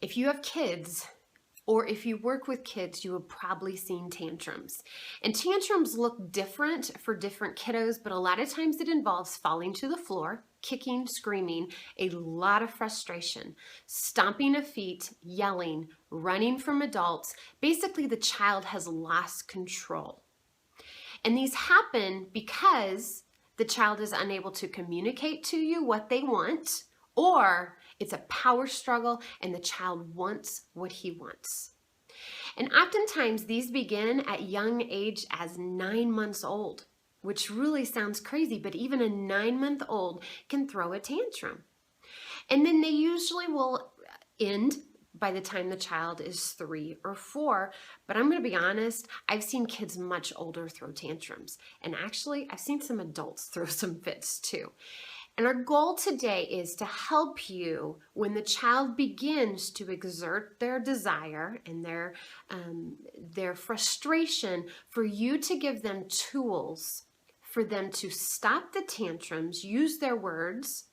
If you have kids, or if you work with kids, you have probably seen tantrums. And tantrums look different for different kiddos, but a lot of times it involves falling to the floor, kicking, screaming, a lot of frustration, stomping of feet, yelling, running from adults. Basically, the child has lost control. And these happen because the child is unable to communicate to you what they want, or it's a power struggle and the child wants what he wants. And oftentimes these begin at young age as 9 months old, which really sounds crazy, but even a 9-month-old can throw a tantrum. And then they usually will end by the time the child is 3 or 4. But I'm going to be honest, I've seen kids much older throw tantrums. And actually, I've seen some adults throw some fits too. And our goal today is to help you when the child begins to exert their desire and their frustration, for you to give them tools for them to stop the tantrums, use their words,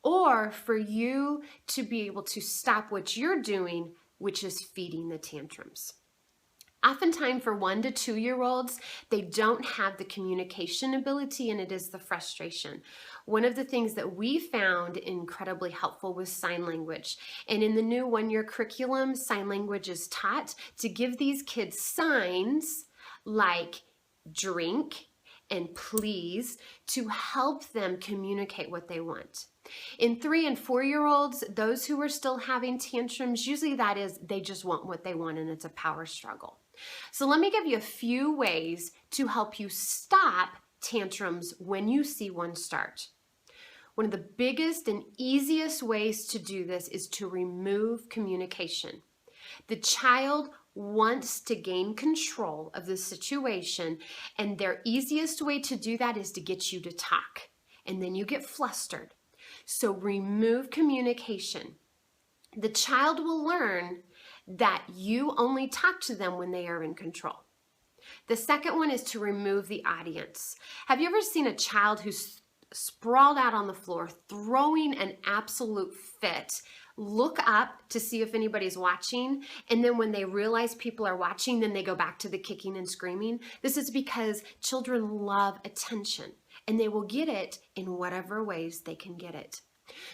or for you to be able to stop what you're doing, which is feeding the tantrums. Oftentimes for 1 to 2-year-olds, they don't have the communication ability, and it is the frustration. One of the things that we found incredibly helpful was sign language. And in the new 1-year curriculum, sign language is taught to give these kids signs like drink and please to help them communicate what they want. In 3 and 4-year-olds, those who are still having tantrums, usually that is they just want what they want and it's a power struggle. So let me give you a few ways to help you stop tantrums when you see one start. One of the biggest and easiest ways to do this is to remove communication. The child wants to gain control of the situation, and their easiest way to do that is to get you to talk, and then you get flustered. So remove communication. The child will learn that you only talk to them when they are in control. The second one is to remove the audience. Have you ever seen a child who's sprawled out on the floor, throwing an absolute fit, look up to see if anybody's watching, and then when they realize people are watching, then they go back to the kicking and screaming? This is because children love attention, and they will get it in whatever ways they can get it.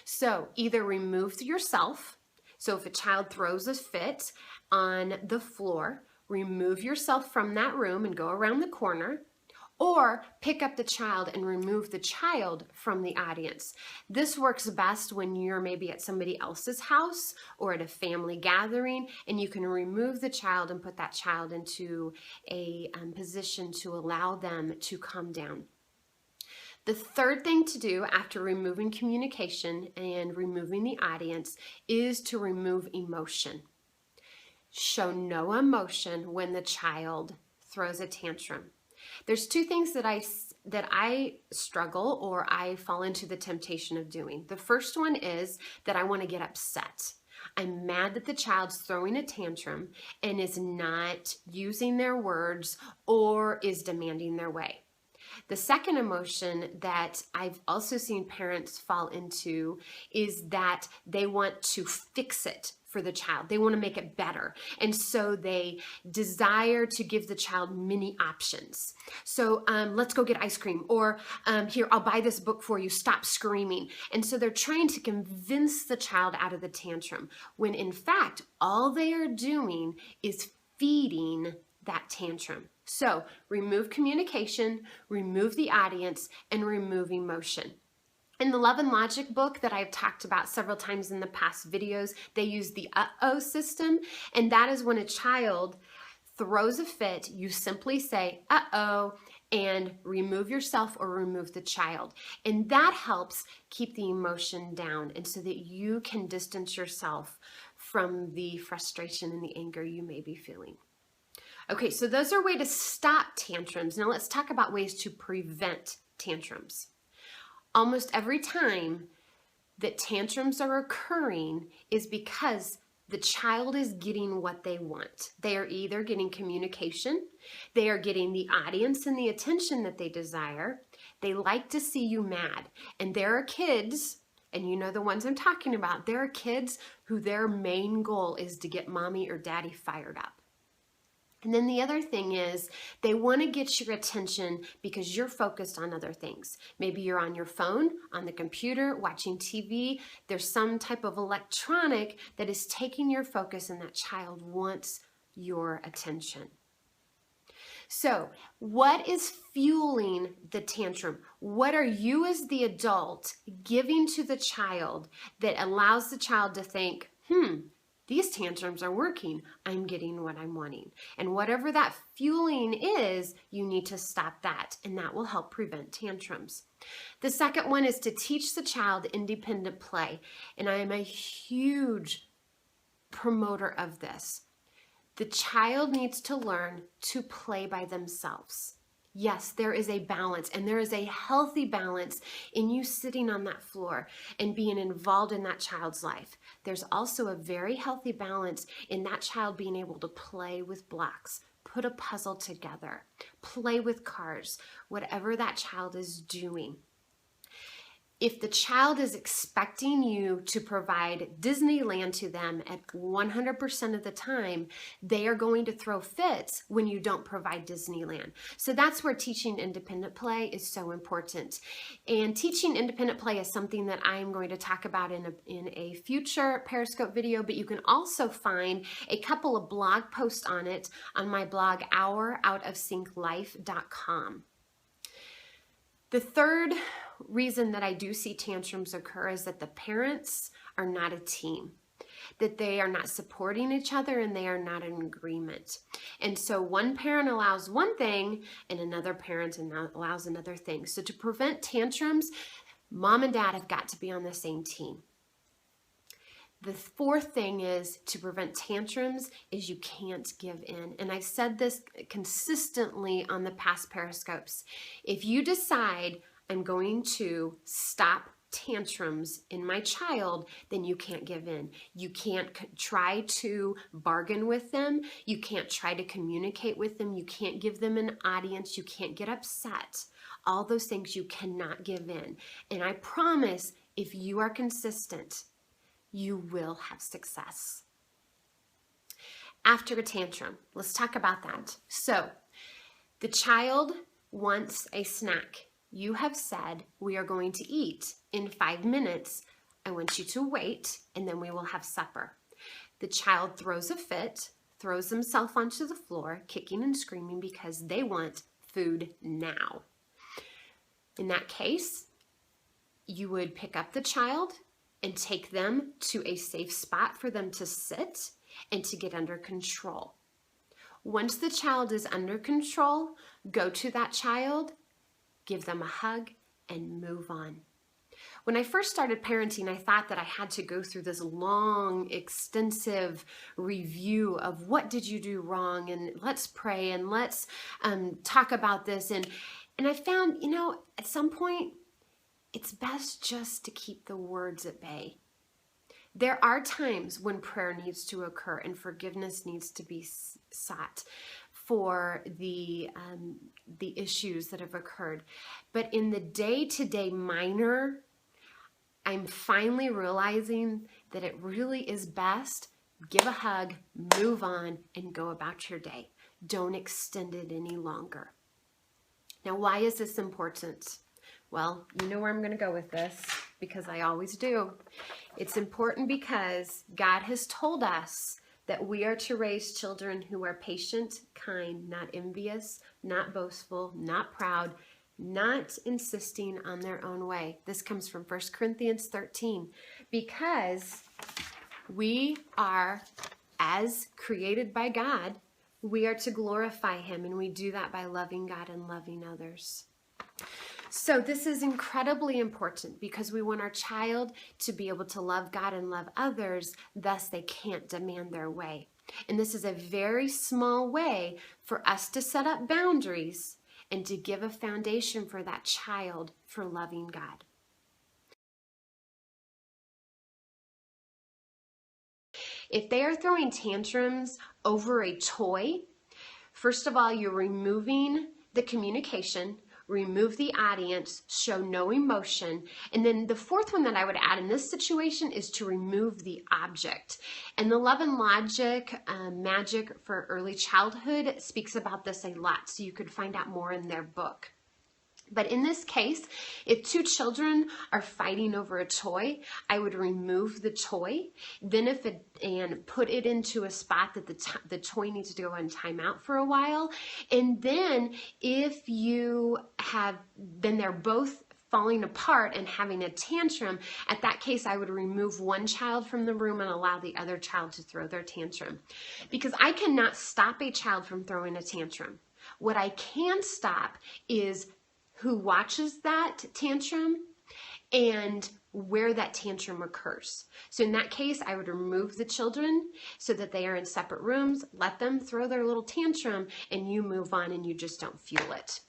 So either remove yourself. So if a child throws a fit on the floor, remove yourself from that room and go around the corner, or pick up the child and remove the child from the audience. This works best when you're maybe at somebody else's house or at a family gathering, and you can remove the child and put that child into a position to allow them to calm down. The third thing to do after removing communication and removing the audience is to remove emotion. Show no emotion when the child throws a tantrum. There's 2 things that I struggle, or I fall into the temptation of doing. The first one is that I want to get upset. I'm mad that the child's throwing a tantrum and is not using their words or is demanding their way. The second emotion that I've also seen parents fall into is that they want to fix it for the child. They want to make it better. And so they desire to give the child many options. So let's go get ice cream, or here, I'll buy this book for you, stop screaming. And so they're trying to convince the child out of the tantrum, when in fact, all they are doing is feeding that tantrum. So remove communication, remove the audience, and remove emotion. In the Love and Logic book that I've talked about several times in the past videos, they use the uh-oh system, and that is when a child throws a fit, you simply say, uh-oh, and remove yourself or remove the child. And that helps keep the emotion down, and so that you can distance yourself from the frustration and the anger you may be feeling. Okay, so those are ways to stop tantrums. Now let's talk about ways to prevent tantrums. Almost every time that tantrums are occurring is because the child is getting what they want. They are either getting communication, they are getting the audience and the attention that they desire. They like to see you mad. And there are kids And you know the ones I'm talking about. There are kids who their main goal is to get mommy or daddy fired up. And then the other thing is they want to get your attention because you're focused on other things. Maybe you're on your phone, on the computer, watching TV. There's some type of electronic that is taking your focus, and that child wants your attention. So, what is fueling the tantrum? What are you as the adult giving to the child that allows the child to think, these tantrums are working. I'm getting what I'm wanting. And whatever that fueling is, you need to stop that, and that will help prevent tantrums. The second one is to teach the child independent play. And I am a huge promoter of this. The child needs to learn to play by themselves. Yes, there is a balance, and there is a healthy balance in you sitting on that floor and being involved in that child's life. There's also a very healthy balance in that child being able to play with blocks, put a puzzle together, play with cars, whatever that child is doing. If the child is expecting you to provide Disneyland to them at 100% of the time, they are going to throw fits when you don't provide Disneyland. So that's where teaching independent play is so important. And teaching independent play is something that I'm going to talk about in a future Periscope video, but you can also find a couple of blog posts on it on my blog, ouroutofsynclife.com. The third reason that I do see tantrums occur is that the parents are not a team, that they are not supporting each other, and they are not in agreement. And so one parent allows one thing and another parent allows another thing. So to prevent tantrums, mom and dad have got to be on the same team. The fourth thing is to prevent tantrums is you can't give in. And I've said this consistently on the past Periscopes. If you decide I'm going to stop tantrums in my child, then you can't give in. You can't try to bargain with them. You can't try to communicate with them. You can't give them an audience. You can't get upset. All those things you cannot give in. And I promise, if you are consistent, you will have success. After a tantrum, let's talk about that. So, the child wants a snack. You have said, we are going to eat in 5 minutes. I want you to wait, and then we will have supper. The child throws a fit, throws himself onto the floor, kicking and screaming because they want food now. In that case, you would pick up the child and take them to a safe spot for them to sit and to get under control. Once the child is under control, go to that child, give them a hug, and move on. When I first started parenting, I thought that I had to go through this long, extensive review of what did you do wrong, and let's pray, and let's talk about this. And I found, at some point, it's best just to keep the words at bay. There are times when prayer needs to occur and forgiveness needs to be sought for the issues that have occurred. But in the day-to-day minor, I'm finally realizing that it really is best, give a hug, move on, and go about your day. Don't extend it any longer. Now, why is this important? Well, you know where I'm going to go with this, because I always do. It's important because God has told us that we are to raise children who are patient, kind, not envious, not boastful, not proud, not insisting on their own way. This comes from 1 Corinthians 13, because we are, as created by God, we are to glorify Him, and we do that by loving God and loving others. So this is incredibly important because we want our child to be able to love God and love others, thus they can't demand their way. And this is a very small way for us to set up boundaries and to give a foundation for that child for loving God. If they are throwing tantrums over a toy, first of all, you're removing the communication, remove the audience, show no emotion. And then the fourth one that I would add in this situation is to remove the object. And the Love and Logic Magic for Early Childhood speaks about this a lot, so you could find out more in their book. But in this case, if two children are fighting over a toy, I would remove the toy, then and put it into a spot that the toy needs to go on timeout for a while. And then if they're both falling apart and having a tantrum, at that case, I would remove one child from the room and allow the other child to throw their tantrum. Because I cannot stop a child from throwing a tantrum. What I can stop is who watches that tantrum and where that tantrum occurs. So in that case, I would remove the children so that they are in separate rooms, let them throw their little tantrum, and you move on and you just don't fuel it.